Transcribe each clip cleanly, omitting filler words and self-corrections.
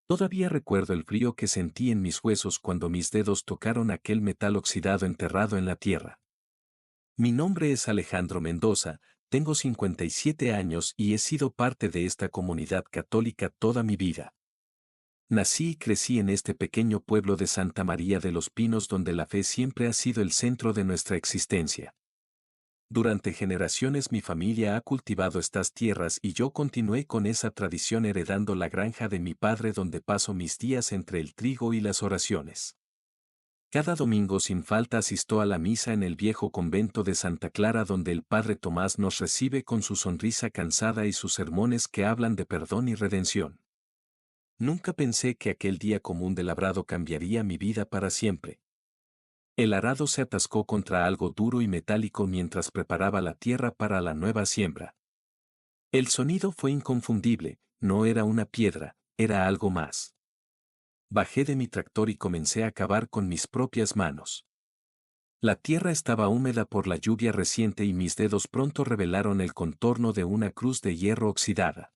Todavía recuerdo el frío que sentí en mis huesos cuando mis dedos tocaron aquel metal oxidado enterrado en la tierra. Mi nombre es Alejandro Mendoza, tengo 57 años y he sido parte de esta comunidad católica toda mi vida. Nací y crecí en este pequeño pueblo de Santa María de los Pinos donde la fe siempre ha sido el centro de nuestra existencia. Durante generaciones mi familia ha cultivado estas tierras y yo continué con esa tradición heredando la granja de mi padre donde paso mis días entre el trigo y las oraciones. Cada domingo sin falta asisto a la misa en el viejo convento de Santa Clara donde el padre Tomás nos recibe con su sonrisa cansada y sus sermones que hablan de perdón y redención. Nunca pensé que aquel día común de labrado cambiaría mi vida para siempre. El arado se atascó contra algo duro y metálico mientras preparaba la tierra para la nueva siembra. El sonido fue inconfundible, no era una piedra, era algo más. Bajé de mi tractor y comencé a cavar con mis propias manos. La tierra estaba húmeda por la lluvia reciente y mis dedos pronto revelaron el contorno de una cruz de hierro oxidada.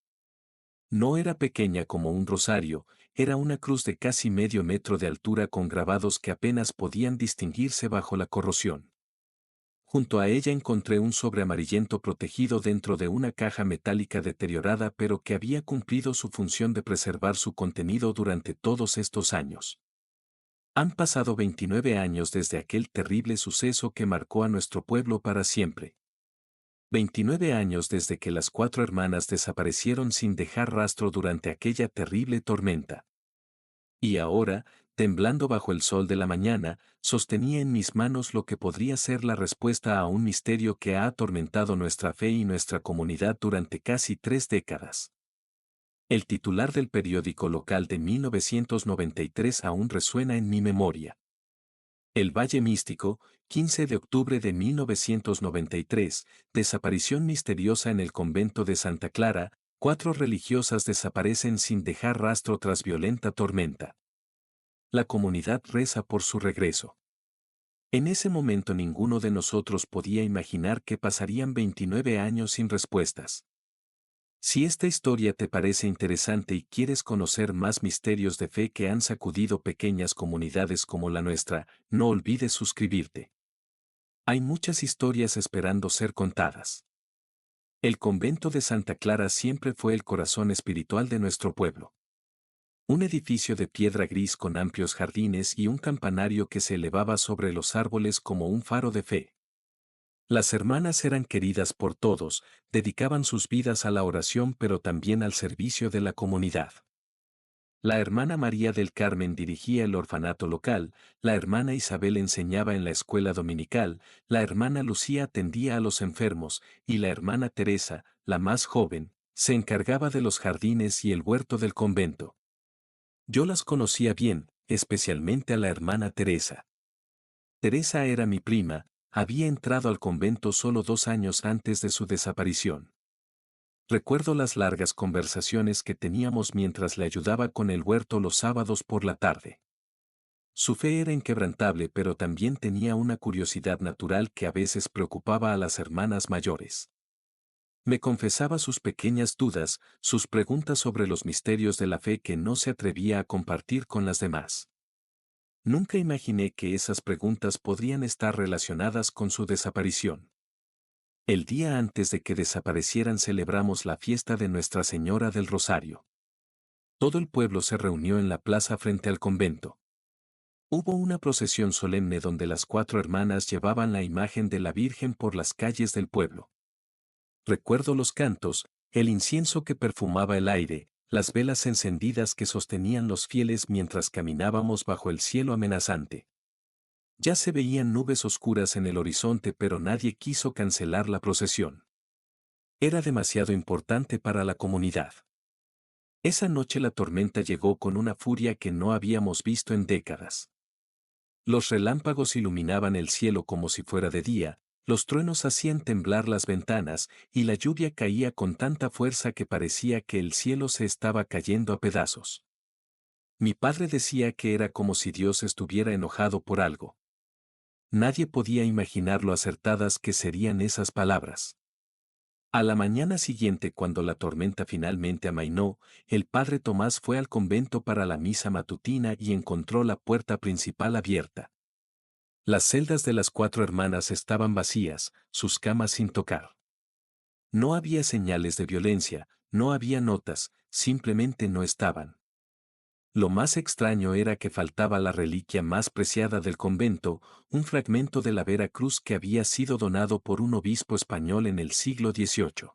No era pequeña como un rosario, era una cruz de casi medio metro de altura con grabados que apenas podían distinguirse bajo la corrosión. Junto a ella encontré un sobre amarillento protegido dentro de una caja metálica deteriorada pero que había cumplido su función de preservar su contenido durante todos estos años. Han pasado 29 años desde aquel terrible suceso que marcó a nuestro pueblo para siempre. 29 años desde que las 4 hermanas desaparecieron sin dejar rastro durante aquella terrible tormenta. Y ahora, temblando bajo el sol de la mañana, sostenía en mis manos lo que podría ser la respuesta a un misterio que ha atormentado nuestra fe y nuestra comunidad durante casi 3 décadas. El titular del periódico local de 1993 aún resuena en mi memoria. El Valle Místico, 15 de octubre de 1993, desaparición misteriosa en el convento de Santa Clara, 4 religiosas desaparecen sin dejar rastro tras violenta tormenta. La comunidad reza por su regreso. En ese momento ninguno de nosotros podía imaginar que pasarían 29 años sin respuestas. Si esta historia te parece interesante y quieres conocer más misterios de fe que han sacudido pequeñas comunidades como la nuestra, no olvides suscribirte. Hay muchas historias esperando ser contadas. El convento de Santa Clara siempre fue el corazón espiritual de nuestro pueblo. Un edificio de piedra gris con amplios jardines y un campanario que se elevaba sobre los árboles como un faro de fe. Las hermanas eran queridas por todos, dedicaban sus vidas a la oración pero también al servicio de la comunidad. La hermana María del Carmen dirigía el orfanato local, la hermana Isabel enseñaba en la escuela dominical, la hermana Lucía atendía a los enfermos, y la hermana Teresa, la más joven, se encargaba de los jardines y el huerto del convento. Yo las conocía bien, especialmente a la hermana Teresa. Teresa era mi prima, había entrado al convento solo 2 años antes de su desaparición. Recuerdo las largas conversaciones que teníamos mientras le ayudaba con el huerto los sábados por la tarde. Su fe era inquebrantable pero también tenía una curiosidad natural que a veces preocupaba a las hermanas mayores. Me confesaba sus pequeñas dudas, sus preguntas sobre los misterios de la fe que no se atrevía a compartir con las demás. Nunca imaginé que esas preguntas podrían estar relacionadas con su desaparición. El día antes de que desaparecieran celebramos la fiesta de Nuestra Señora del Rosario. Todo el pueblo se reunió en la plaza frente al convento. Hubo una procesión solemne donde las 4 hermanas llevaban la imagen de la Virgen por las calles del pueblo. Recuerdo los cantos, el incienso que perfumaba el aire, las velas encendidas que sostenían los fieles mientras caminábamos bajo el cielo amenazante. Ya se veían nubes oscuras en el horizonte pero nadie quiso cancelar la procesión. Era demasiado importante para la comunidad. Esa noche la tormenta llegó con una furia que no habíamos visto en décadas. Los relámpagos iluminaban el cielo como si fuera de día, los truenos hacían temblar las ventanas y la lluvia caía con tanta fuerza que parecía que el cielo se estaba cayendo a pedazos. Mi padre decía que era como si Dios estuviera enojado por algo. Nadie podía imaginar lo acertadas que serían esas palabras. A la mañana siguiente, cuando la tormenta finalmente amainó, el padre Tomás fue al convento para la misa matutina y encontró la puerta principal abierta. Las celdas de las 4 hermanas estaban vacías, sus camas sin tocar. No había señales de violencia, no había notas, simplemente no estaban. Lo más extraño era que faltaba la reliquia más preciada del convento, un fragmento de la Vera Cruz que había sido donado por un obispo español en el siglo XVIII.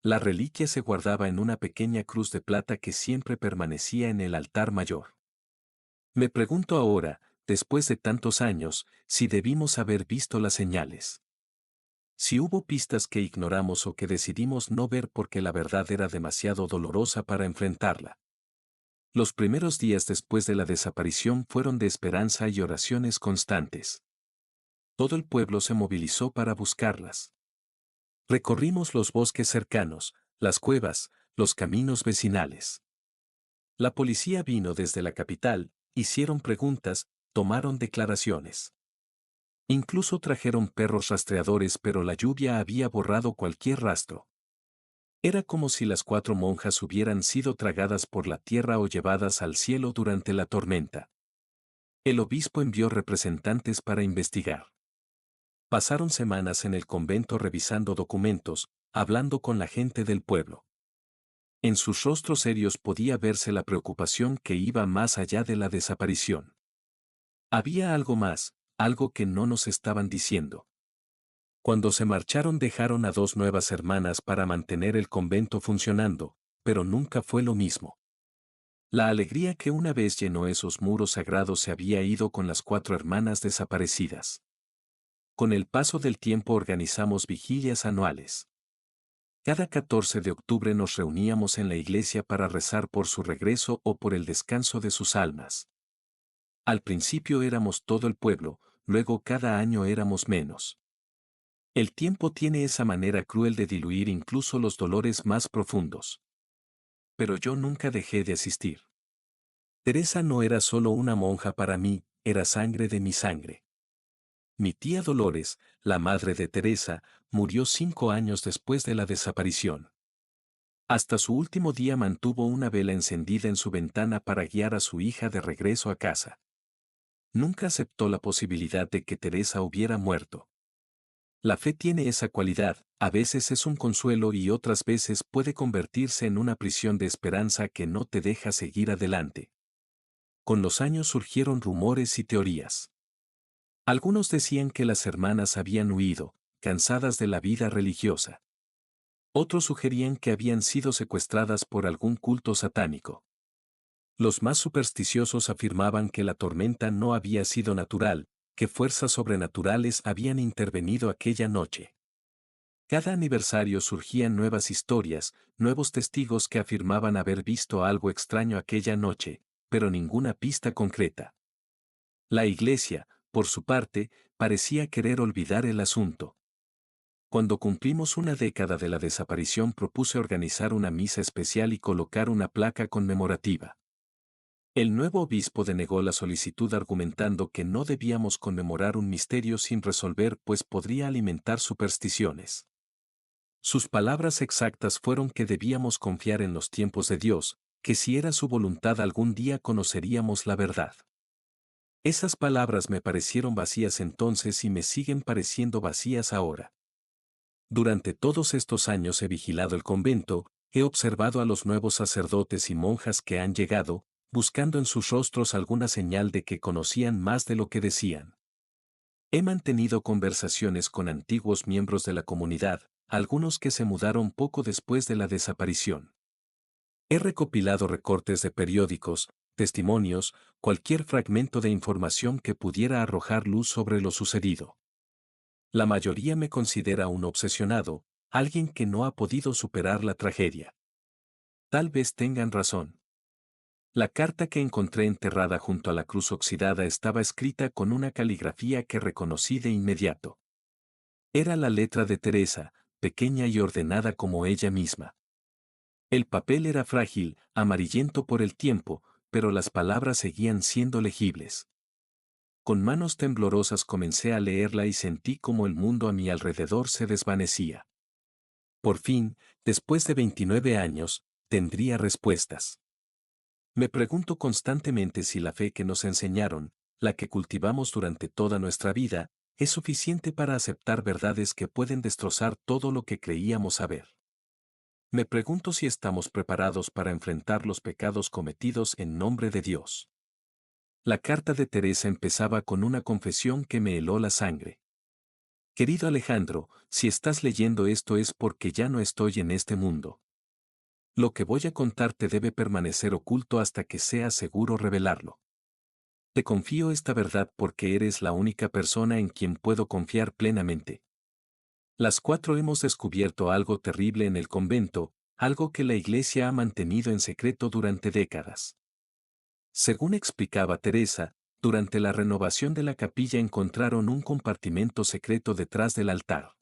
La reliquia se guardaba en una pequeña cruz de plata que siempre permanecía en el altar mayor. Me pregunto ahora, después de tantos años, si debimos haber visto las señales. Si hubo pistas que ignoramos o que decidimos no ver porque la verdad era demasiado dolorosa para enfrentarla. Los primeros días después de la desaparición fueron de esperanza y oraciones constantes. Todo el pueblo se movilizó para buscarlas. Recorrimos los bosques cercanos, las cuevas, los caminos vecinales. La policía vino desde la capital, hicieron preguntas, tomaron declaraciones. Incluso trajeron perros rastreadores, pero la lluvia había borrado cualquier rastro. Era como si las 4 monjas hubieran sido tragadas por la tierra o llevadas al cielo durante la tormenta. El obispo envió representantes para investigar. Pasaron semanas en el convento revisando documentos, hablando con la gente del pueblo. En sus rostros serios podía verse la preocupación que iba más allá de la desaparición. Había algo más, algo que no nos estaban diciendo. Cuando se marcharon dejaron a 2 nuevas hermanas para mantener el convento funcionando, pero nunca fue lo mismo. La alegría que una vez llenó esos muros sagrados se había ido con las 4 hermanas desaparecidas. Con el paso del tiempo organizamos vigilias anuales. Cada 14 de octubre nos reuníamos en la iglesia para rezar por su regreso o por el descanso de sus almas. Al principio éramos todo el pueblo, luego cada año éramos menos. El tiempo tiene esa manera cruel de diluir incluso los dolores más profundos. Pero yo nunca dejé de asistir. Teresa no era solo una monja para mí, era sangre de mi sangre. Mi tía Dolores, la madre de Teresa, murió 5 años después de la desaparición. Hasta su último día mantuvo una vela encendida en su ventana para guiar a su hija de regreso a casa. Nunca aceptó la posibilidad de que Teresa hubiera muerto. La fe tiene esa cualidad, a veces es un consuelo y otras veces puede convertirse en una prisión de esperanza que no te deja seguir adelante. Con los años surgieron rumores y teorías. Algunos decían que las hermanas habían huido, cansadas de la vida religiosa. Otros sugerían que habían sido secuestradas por algún culto satánico. Los más supersticiosos afirmaban que la tormenta no había sido natural, que fuerzas sobrenaturales habían intervenido aquella noche. Cada aniversario surgían nuevas historias, nuevos testigos que afirmaban haber visto algo extraño aquella noche, pero ninguna pista concreta. La iglesia, por su parte, parecía querer olvidar el asunto. Cuando cumplimos una década de la desaparición propuse organizar una misa especial y colocar una placa conmemorativa. El nuevo obispo denegó la solicitud argumentando que no debíamos conmemorar un misterio sin resolver pues podría alimentar supersticiones. Sus palabras exactas fueron que debíamos confiar en los tiempos de Dios, que si era su voluntad algún día conoceríamos la verdad. Esas palabras me parecieron vacías entonces y me siguen pareciendo vacías ahora. Durante todos estos años he vigilado el convento, he observado a los nuevos sacerdotes y monjas que han llegado, buscando en sus rostros alguna señal de que conocían más de lo que decían. He mantenido conversaciones con antiguos miembros de la comunidad, algunos que se mudaron poco después de la desaparición. He recopilado recortes de periódicos, testimonios, cualquier fragmento de información que pudiera arrojar luz sobre lo sucedido. La mayoría me considera un obsesionado, alguien que no ha podido superar la tragedia. Tal vez tengan razón. La carta que encontré enterrada junto a la cruz oxidada estaba escrita con una caligrafía que reconocí de inmediato. Era la letra de Teresa, pequeña y ordenada como ella misma. El papel era frágil, amarillento por el tiempo, pero las palabras seguían siendo legibles. Con manos temblorosas comencé a leerla y sentí como el mundo a mi alrededor se desvanecía. Por fin, después de 29 años, tendría respuestas. Me pregunto constantemente si la fe que nos enseñaron, la que cultivamos durante toda nuestra vida, es suficiente para aceptar verdades que pueden destrozar todo lo que creíamos saber. Me pregunto si estamos preparados para enfrentar los pecados cometidos en nombre de Dios. La carta de Teresa empezaba con una confesión que me heló la sangre. Querido Alejandro, si estás leyendo esto es porque ya no estoy en este mundo. Lo que voy a contarte debe permanecer oculto hasta que sea seguro revelarlo. Te confío esta verdad porque eres la única persona en quien puedo confiar plenamente. Las cuatro hemos descubierto algo terrible en el convento, algo que la Iglesia ha mantenido en secreto durante décadas. Según explicaba Teresa, durante la renovación de la capilla encontraron un compartimento secreto detrás del altar.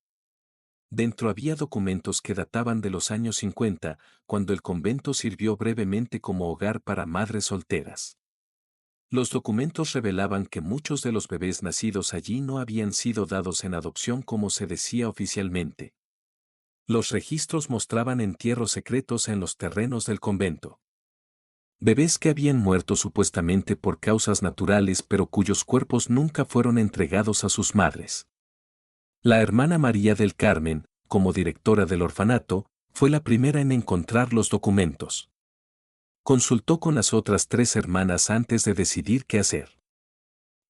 Dentro había documentos que databan de los años 50, cuando el convento sirvió brevemente como hogar para madres solteras. Los documentos revelaban que muchos de los bebés nacidos allí no habían sido dados en adopción como se decía oficialmente. Los registros mostraban entierros secretos en los terrenos del convento. Bebés que habían muerto supuestamente por causas naturales pero cuyos cuerpos nunca fueron entregados a sus madres. La hermana María del Carmen, como directora del orfanato, fue la primera en encontrar los documentos. Consultó con las otras 3 hermanas antes de decidir qué hacer.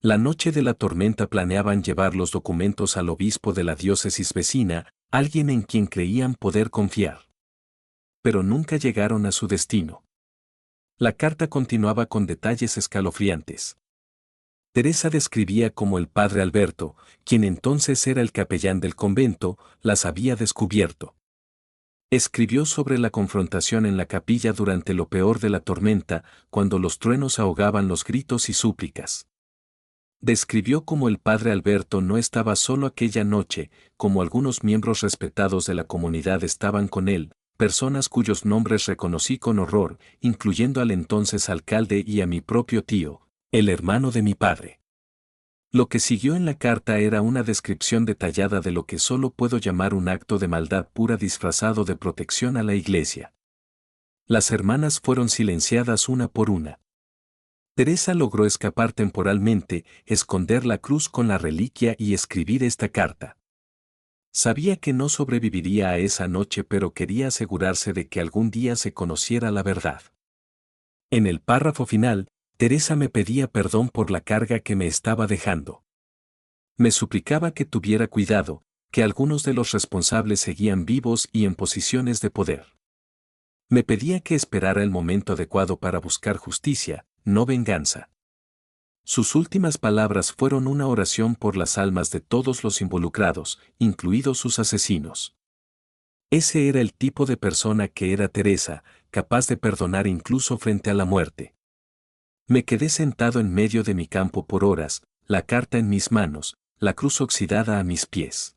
La noche de la tormenta planeaban llevar los documentos al obispo de la diócesis vecina, alguien en quien creían poder confiar. Pero nunca llegaron a su destino. La carta continuaba con detalles escalofriantes. Teresa describía cómo el padre Alberto, quien entonces era el capellán del convento, las había descubierto. Escribió sobre la confrontación en la capilla durante lo peor de la tormenta, cuando los truenos ahogaban los gritos y súplicas. Describió cómo el padre Alberto no estaba solo aquella noche, como algunos miembros respetados de la comunidad estaban con él, personas cuyos nombres reconocí con horror, incluyendo al entonces alcalde y a mi propio tío, el hermano de mi padre. Lo que siguió en la carta era una descripción detallada de lo que solo puedo llamar un acto de maldad pura disfrazado de protección a la iglesia. Las hermanas fueron silenciadas una por una. Teresa logró escapar temporalmente, esconder la cruz con la reliquia y escribir esta carta. Sabía que no sobreviviría a esa noche, pero quería asegurarse de que algún día se conociera la verdad. En el párrafo final, Teresa me pedía perdón por la carga que me estaba dejando. Me suplicaba que tuviera cuidado, que algunos de los responsables seguían vivos y en posiciones de poder. Me pedía que esperara el momento adecuado para buscar justicia, no venganza. Sus últimas palabras fueron una oración por las almas de todos los involucrados, incluidos sus asesinos. Ese era el tipo de persona que era Teresa, capaz de perdonar incluso frente a la muerte. Me quedé sentado en medio de mi campo por horas, la carta en mis manos, la cruz oxidada a mis pies.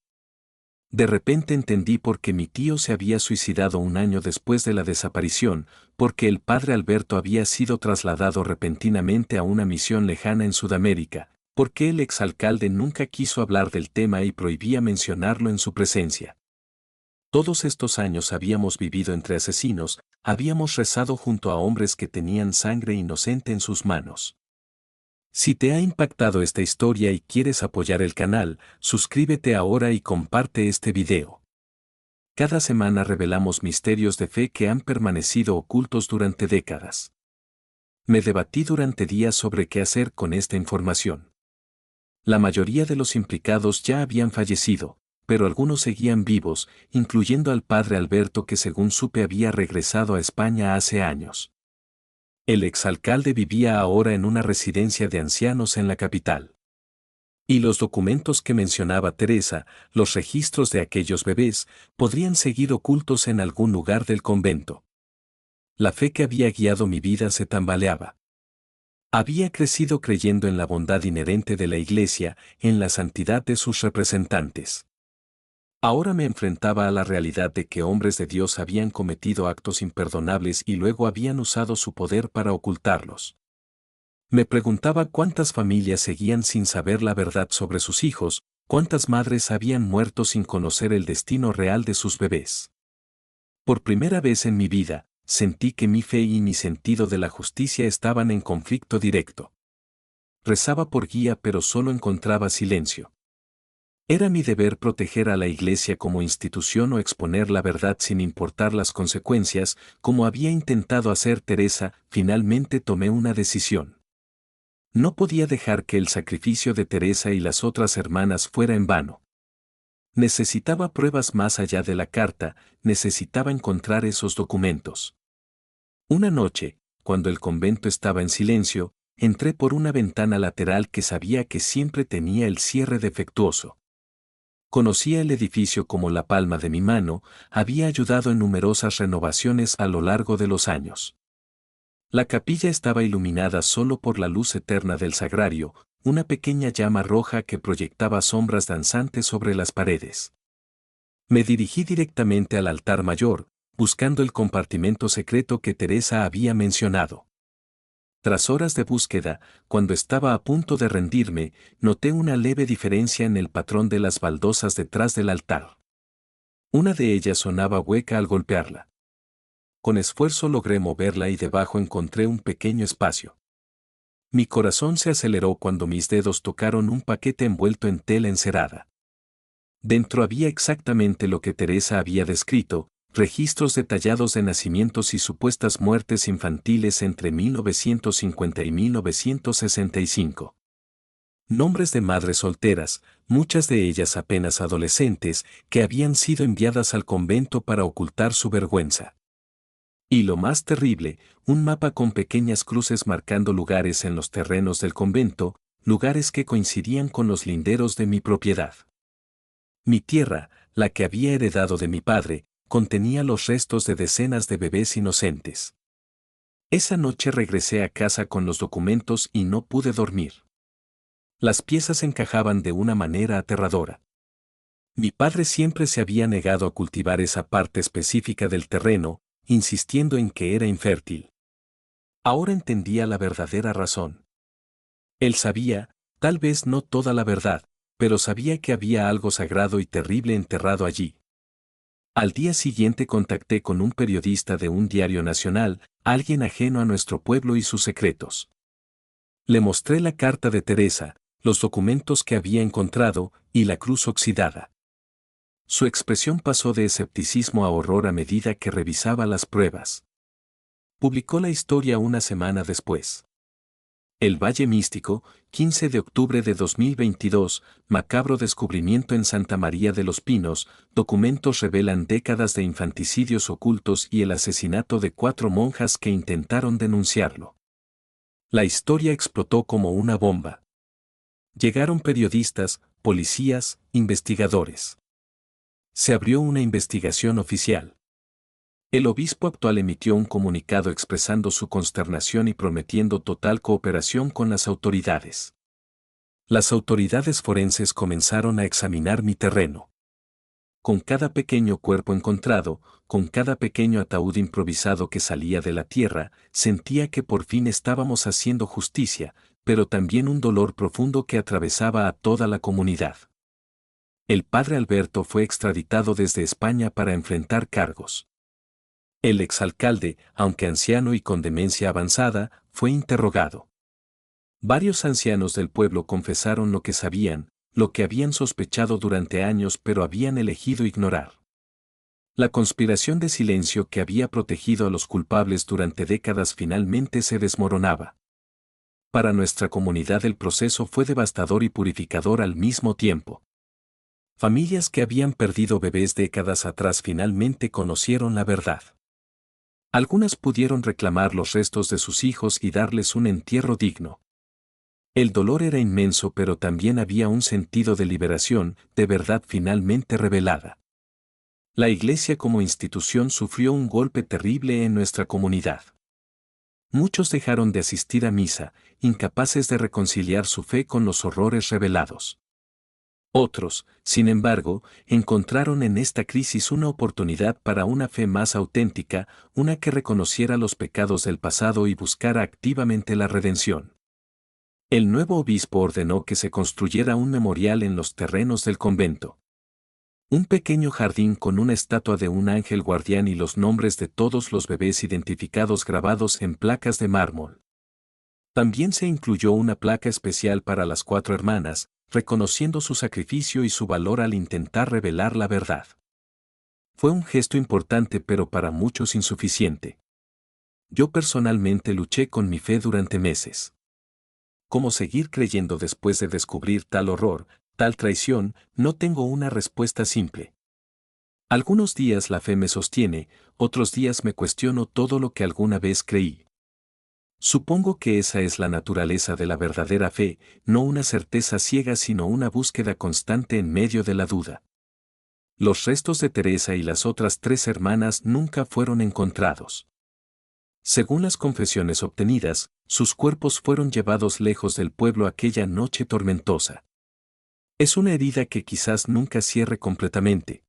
De repente entendí por qué mi tío se había suicidado un año después de la desaparición, porque el padre Alberto había sido trasladado repentinamente a una misión lejana en Sudamérica, porque el exalcalde nunca quiso hablar del tema y prohibía mencionarlo en su presencia. Todos estos años habíamos vivido entre asesinos, habíamos rezado junto a hombres que tenían sangre inocente en sus manos. Si te ha impactado esta historia y quieres apoyar el canal, suscríbete ahora y comparte este video. Cada semana revelamos misterios de fe que han permanecido ocultos durante décadas. Me debatí durante días sobre qué hacer con esta información. La mayoría de los implicados ya habían fallecido, pero algunos seguían vivos, incluyendo al padre Alberto que según supe había regresado a España hace años. El exalcalde vivía ahora en una residencia de ancianos en la capital. Y los documentos que mencionaba Teresa, los registros de aquellos bebés, podrían seguir ocultos en algún lugar del convento. La fe que había guiado mi vida se tambaleaba. Había crecido creyendo en la bondad inherente de la Iglesia, en la santidad de sus representantes. Ahora me enfrentaba a la realidad de que hombres de Dios habían cometido actos imperdonables y luego habían usado su poder para ocultarlos. Me preguntaba cuántas familias seguían sin saber la verdad sobre sus hijos, cuántas madres habían muerto sin conocer el destino real de sus bebés. Por primera vez en mi vida, sentí que mi fe y mi sentido de la justicia estaban en conflicto directo. Rezaba por guía pero solo encontraba silencio. Era mi deber proteger a la Iglesia como institución o exponer la verdad sin importar las consecuencias, como había intentado hacer Teresa. Finalmente tomé una decisión. No podía dejar que el sacrificio de Teresa y las otras hermanas fuera en vano. Necesitaba pruebas más allá de la carta, necesitaba encontrar esos documentos. Una noche, cuando el convento estaba en silencio, entré por una ventana lateral que sabía que siempre tenía el cierre defectuoso. Conocía el edificio como la palma de mi mano, había ayudado en numerosas renovaciones a lo largo de los años. La capilla estaba iluminada solo por la luz eterna del sagrario, una pequeña llama roja que proyectaba sombras danzantes sobre las paredes. Me dirigí directamente al altar mayor, buscando el compartimento secreto que Teresa había mencionado. Tras horas de búsqueda, cuando estaba a punto de rendirme, noté una leve diferencia en el patrón de las baldosas detrás del altar. Una de ellas sonaba hueca al golpearla. Con esfuerzo logré moverla y debajo encontré un pequeño espacio. Mi corazón se aceleró cuando mis dedos tocaron un paquete envuelto en tela encerada. Dentro había exactamente lo que Teresa había descrito: registros detallados de nacimientos y supuestas muertes infantiles entre 1950 y 1965. Nombres de madres solteras, muchas de ellas apenas adolescentes, que habían sido enviadas al convento para ocultar su vergüenza. Y lo más terrible, un mapa con pequeñas cruces marcando lugares en los terrenos del convento, lugares que coincidían con los linderos de mi propiedad. Mi tierra, la que había heredado de mi padre, contenía los restos de decenas de bebés inocentes. Esa noche regresé a casa con los documentos y no pude dormir. Las piezas encajaban de una manera aterradora. Mi padre siempre se había negado a cultivar esa parte específica del terreno, insistiendo en que era infértil. Ahora entendía la verdadera razón. Él sabía, tal vez no toda la verdad, pero sabía que había algo sagrado y terrible enterrado allí. Al día siguiente contacté con un periodista de un diario nacional, alguien ajeno a nuestro pueblo y sus secretos. Le mostré la carta de Teresa, los documentos que había encontrado, y la cruz oxidada. Su expresión pasó de escepticismo a horror a medida que revisaba las pruebas. Publicó la historia una semana después. El Valle Místico, 15 de octubre de 2022, macabro descubrimiento en Santa María de los Pinos, documentos revelan décadas de infanticidios ocultos y el asesinato de 4 monjas que intentaron denunciarlo. La historia explotó como una bomba. Llegaron periodistas, policías, investigadores. Se abrió una investigación oficial. El obispo actual emitió un comunicado expresando su consternación y prometiendo total cooperación con las autoridades. Las autoridades forenses comenzaron a examinar mi terreno. Con cada pequeño cuerpo encontrado, con cada pequeño ataúd improvisado que salía de la tierra, sentía que por fin estábamos haciendo justicia, pero también un dolor profundo que atravesaba a toda la comunidad. El padre Alberto fue extraditado desde España para enfrentar cargos. El exalcalde, aunque anciano y con demencia avanzada, fue interrogado. Varios ancianos del pueblo confesaron lo que sabían, lo que habían sospechado durante años pero habían elegido ignorar. La conspiración de silencio que había protegido a los culpables durante décadas finalmente se desmoronaba. Para nuestra comunidad el proceso fue devastador y purificador al mismo tiempo. Familias que habían perdido bebés décadas atrás finalmente conocieron la verdad. Algunas pudieron reclamar los restos de sus hijos y darles un entierro digno. El dolor era inmenso, pero también había un sentido de liberación, de verdad finalmente revelada. La Iglesia como institución sufrió un golpe terrible en nuestra comunidad. Muchos dejaron de asistir a misa, incapaces de reconciliar su fe con los horrores revelados. Otros, sin embargo, encontraron en esta crisis una oportunidad para una fe más auténtica, una que reconociera los pecados del pasado y buscara activamente la redención. El nuevo obispo ordenó que se construyera un memorial en los terrenos del convento. Un pequeño jardín con una estatua de un ángel guardián y los nombres de todos los bebés identificados grabados en placas de mármol. También se incluyó una placa especial para las 4 hermanas, reconociendo su sacrificio y su valor al intentar revelar la verdad. Fue un gesto importante pero para muchos insuficiente. Yo personalmente luché con mi fe durante meses. ¿Cómo seguir creyendo después de descubrir tal horror, tal traición? No tengo una respuesta simple. Algunos días la fe me sostiene, otros días me cuestiono todo lo que alguna vez creí. Supongo que esa es la naturaleza de la verdadera fe, no una certeza ciega sino una búsqueda constante en medio de la duda. Los restos de Teresa y las otras 3 hermanas nunca fueron encontrados. Según las confesiones obtenidas, sus cuerpos fueron llevados lejos del pueblo aquella noche tormentosa. Es una herida que quizás nunca cierre completamente.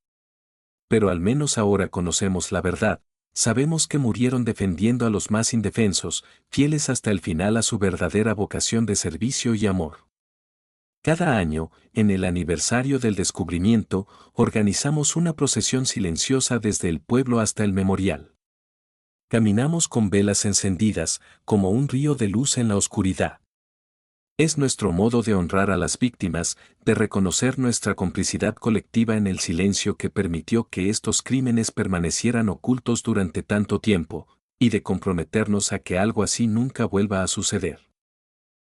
Pero al menos ahora conocemos la verdad, sabemos que murieron defendiendo a los más indefensos, fieles hasta el final a su verdadera vocación de servicio y amor. Cada año, en el aniversario del descubrimiento, organizamos una procesión silenciosa desde el pueblo hasta el memorial. Caminamos con velas encendidas, como un río de luz en la oscuridad. Es nuestro modo de honrar a las víctimas, de reconocer nuestra complicidad colectiva en el silencio que permitió que estos crímenes permanecieran ocultos durante tanto tiempo, y de comprometernos a que algo así nunca vuelva a suceder.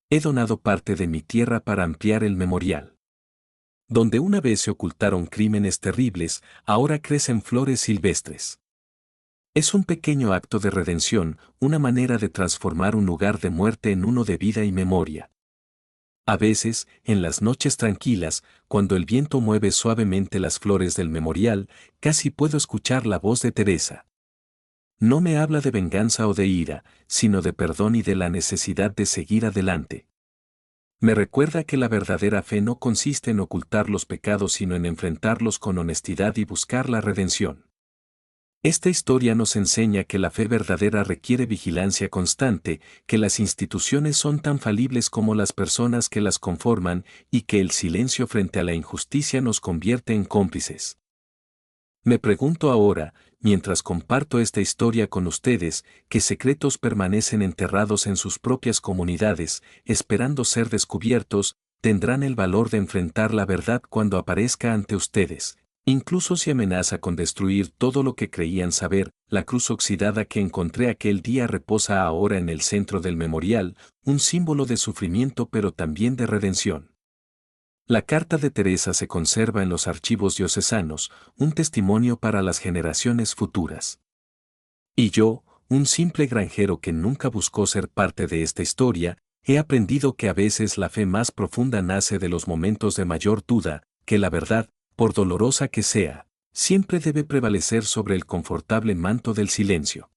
He donado parte de mi tierra para ampliar el memorial. Donde una vez se ocultaron crímenes terribles, ahora crecen flores silvestres. Es un pequeño acto de redención, una manera de transformar un lugar de muerte en uno de vida y memoria. A veces, en las noches tranquilas, cuando el viento mueve suavemente las flores del memorial, casi puedo escuchar la voz de Teresa. No me habla de venganza o de ira, sino de perdón y de la necesidad de seguir adelante. Me recuerda que la verdadera fe no consiste en ocultar los pecados sino en enfrentarlos con honestidad y buscar la redención. Esta historia nos enseña que la fe verdadera requiere vigilancia constante, que las instituciones son tan falibles como las personas que las conforman y que el silencio frente a la injusticia nos convierte en cómplices. Me pregunto ahora, mientras comparto esta historia con ustedes, ¿qué secretos permanecen enterrados en sus propias comunidades, esperando ser descubiertos? ¿Tendrán el valor de enfrentar la verdad cuando aparezca ante ustedes? Incluso si amenaza con destruir todo lo que creían saber, la cruz oxidada que encontré aquel día reposa ahora en el centro del memorial, un símbolo de sufrimiento pero también de redención. La carta de Teresa se conserva en los archivos diocesanos, un testimonio para las generaciones futuras. Y yo, un simple granjero que nunca buscó ser parte de esta historia, he aprendido que a veces la fe más profunda nace de los momentos de mayor duda, que la verdad, por dolorosa que sea, siempre debe prevalecer sobre el confortable manto del silencio.